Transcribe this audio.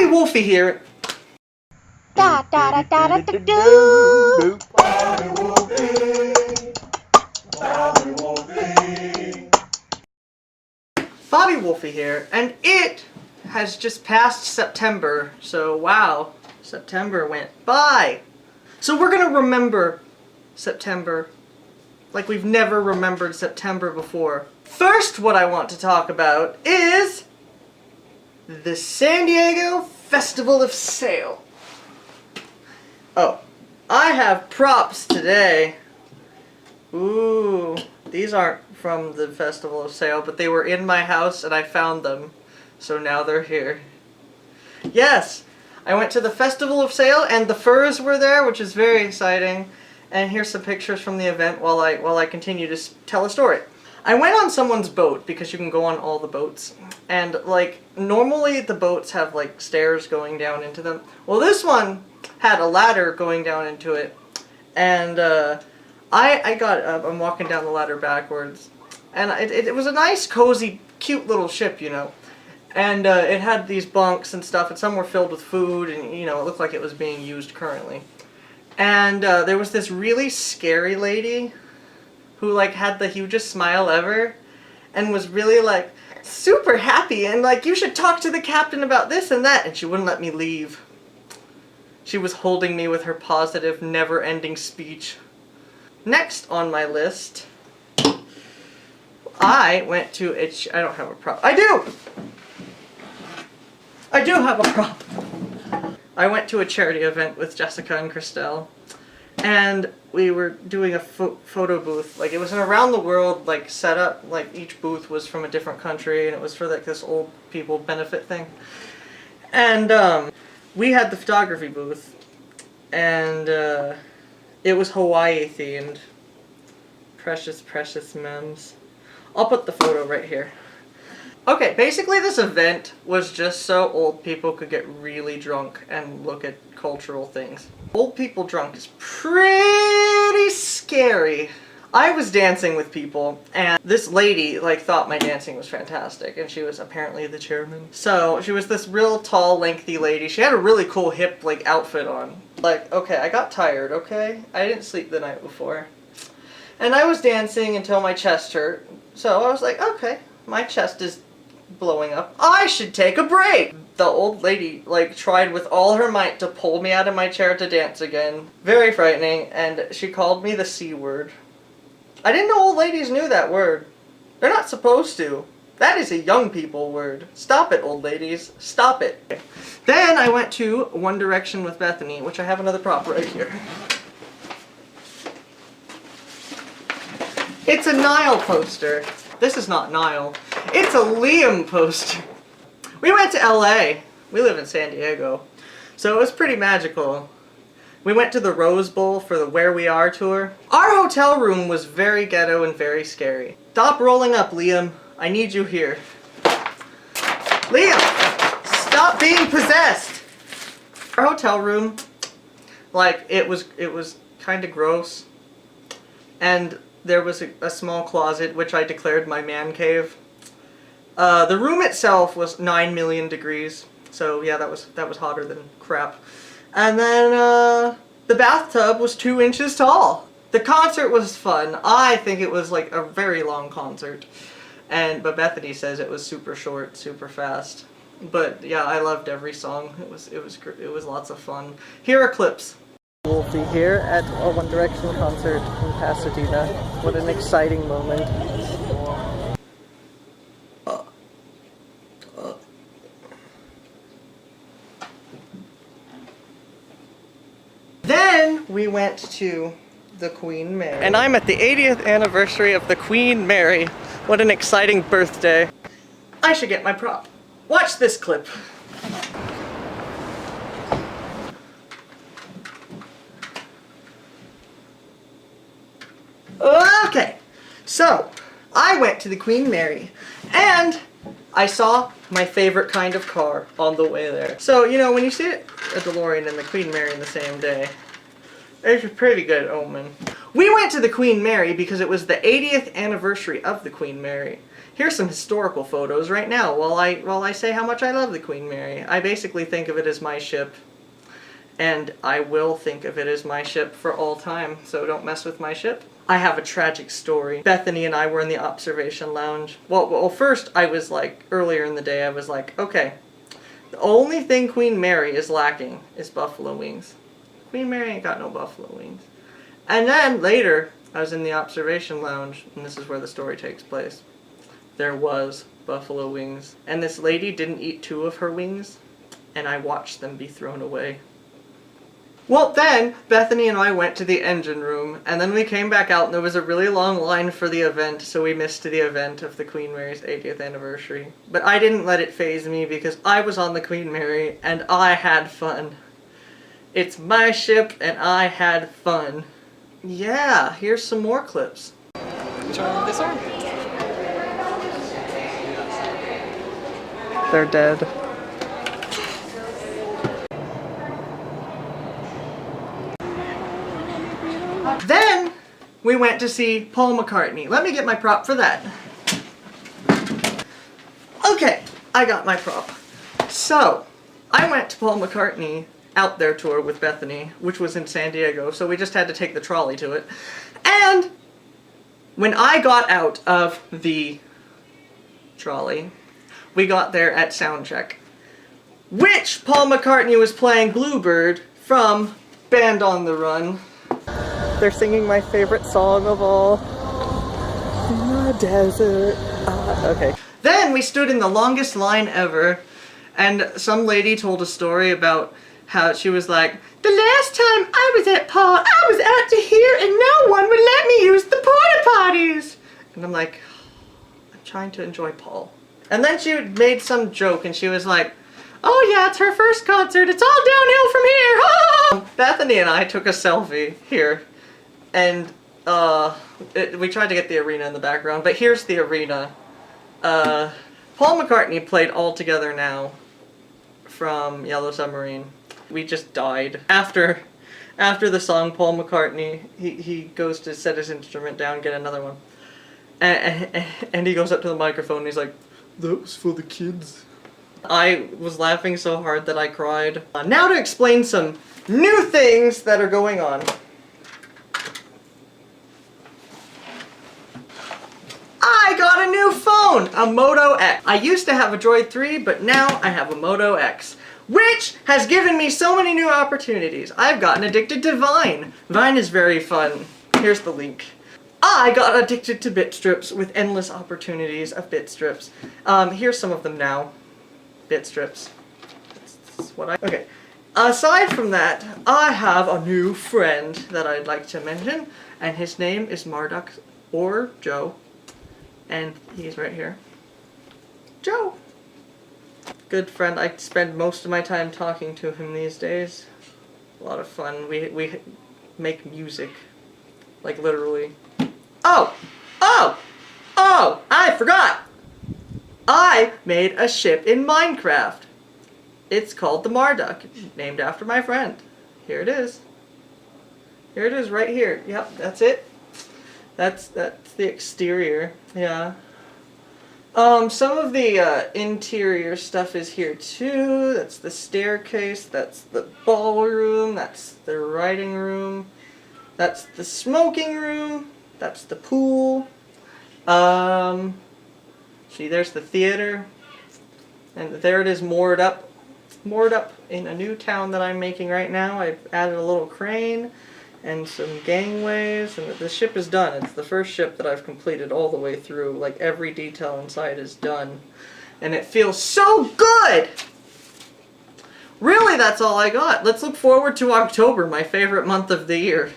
BobbyWolfey here. Da da da da da da do. BobbyWolfey here, and it has just passed September, so wow, September went by. So we're gonna remember September like we've never remembered September before. First, what I want to talk about is the San Diego Festival of Sail. Oh, I have props today. Ooh, these aren't from the Festival of Sail, but they were in my house and I found them. So now they're here. Yes, I went to the Festival of Sail and the furs were there, which is very exciting. And here's some pictures from the event while I continue to tell a story. I went on someone's boat because you can go on all the boats. And like, normally the boats have like stairs going down into them. Well, this one had a ladder going down into it. And I got up, I'm walking down the ladder backwards. And it was a nice, cozy, cute little ship, you know. And it had these bunks and stuff, and some were filled with food, and you know, it looked like it was being used currently. And there was this really scary lady who like had the hugest smile ever and was really like super happy and like, you should talk to the captain about this and that, and she wouldn't let me leave. She was holding me with her positive, never-ending speech. Next on my list, I went to I don't have a prop. I do have a prop. I went to a charity event with Jessica and Christelle, and we were doing a photo booth. Like, it was an around the world like setup. Like, each booth was from a different country, and it was for like this old people benefit thing. And we had the photography booth, and it was Hawaii themed. Precious, precious memes. I'll put the photo right here. Okay, basically this event was just so old people could get really drunk and look at cultural things. Old people drunk is pretty scary. I was dancing with people, and this lady like thought my dancing was fantastic, and she was apparently the chairman. So she was this real tall, lengthy lady. She had a really cool hip like outfit on. Like, okay, I got tired, okay? I didn't sleep the night before. And I was dancing until my chest hurt. So I was like, okay, my chest is blowing up. I should take a break! The old lady, like, tried with all her might to pull me out of my chair to dance again. Very frightening, and she called me the C word. I didn't know old ladies knew that word. They're not supposed to. That is a young people word. Stop it, old ladies. Stop it. Then I went to One Direction with Bethany, which I have another prop right here. It's a Niall poster. This is not Niall. It's a Liam poster. We went to LA. We live in San Diego. So it was pretty magical. We went to the Rose Bowl for the Where We Are tour. Our hotel room was very ghetto and very scary. Stop rolling up, Liam. I need you here. Liam! Stop being possessed! Our hotel room, like, it was kind of gross. And there was a small closet, which I declared my man cave. The room itself was 9 million degrees, so yeah, that was hotter than crap. And then the bathtub was 2 inches tall. The concert was fun. I think it was like a very long concert, but Bethany says it was super short, super fast. But yeah, I loved every song. It was lots of fun. Here are clips. Wolfey here at a One Direction concert in Pasadena. What an exciting moment. Then we went to the Queen Mary. And I'm at the 80th anniversary of the Queen Mary. What an exciting birthday. I should get my prop. Watch this clip. Okay, so I went to the Queen Mary and I saw my favorite kind of car on the way there. So, you know, when you see a DeLorean and the Queen Mary in the same day, it's a pretty good omen. We went to the Queen Mary because it was the 80th anniversary of the Queen Mary. Here's some historical photos right now while I say how much I love the Queen Mary. I basically think of it as my ship, and I will think of it as my ship for all time, so don't mess with my ship. I have a tragic story. Bethany and I were in the observation lounge. Well, first I was like, earlier in the day, I was like, okay, the only thing Queen Mary is lacking is buffalo wings. Queen Mary ain't got no buffalo wings. And then later, I was in the observation lounge, and this is where the story takes place. There was buffalo wings, and this lady didn't eat 2 of her wings, and I watched them be thrown away. Well, then Bethany and I went to the engine room, and then we came back out, and there was a really long line for the event, so we missed the event of the Queen Mary's 80th anniversary. But I didn't let it faze me because I was on the Queen Mary, and I had fun. It's my ship, and I had fun. Yeah, here's some more clips. Which one this one? They're dead. Then we went to see Paul McCartney. Let me get my prop for that. Okay, I got my prop. So, I went to Paul McCartney Out There tour with Bethany, which was in San Diego, so we just had to take the trolley to it. And when I got out of the trolley, we got there at soundcheck, which Paul McCartney was playing Bluebird from Band on the Run. They're singing my favorite song of all. In the desert. Okay. Then we stood in the longest line ever, and some lady told a story about how she was like, the last time I was at Paul, I was out to here and no one would let me use the porta potties. And I'm like, I'm trying to enjoy Paul. And then she made some joke and she was like, oh yeah, it's her first concert, it's all downhill from here. Bethany and I took a selfie here, and we tried to get the arena in the background, but here's the arena. Paul McCartney played All Together Now from Yellow Submarine. We just died. After the song, Paul McCartney, he goes to set his instrument down, get another one. And he goes up to the microphone and he's like, that was for the kids. I was laughing so hard that I cried. Now to explain some new things that are going on. I got a new phone, a Moto X. I used to have a Droid 3, but now I have a Moto X, which has given me so many new opportunities. I've gotten addicted to Vine. Vine is very fun. Here's the link. I got addicted to bit strips with endless opportunities of bit strips. Here's some of them now. Bit strips. That's what okay. Aside from that, I have a new friend that I'd like to mention, and his name is Marduk or Joe, and he's right here. Joe. Good friend. I spend most of my time talking to him these days. A lot of fun. We make music, like literally. Oh! I forgot! I made a ship in Minecraft. It's called the Marduk, named after my friend. Here it is. Here it is right here. Yep, that's it. That's the exterior. Yeah. Some of the interior stuff is here too. That's the staircase, that's the ballroom, that's the writing room, that's the smoking room, that's the pool. See, there's the theater, and there it is moored up in a new town that I'm making right now. I've added a little crane and some gangways, and the ship is done. It's the first ship that I've completed all the way through. Like, every detail inside is done, and it feels so good! Really, that's all I got. Let's look forward to October, my favorite month of the year.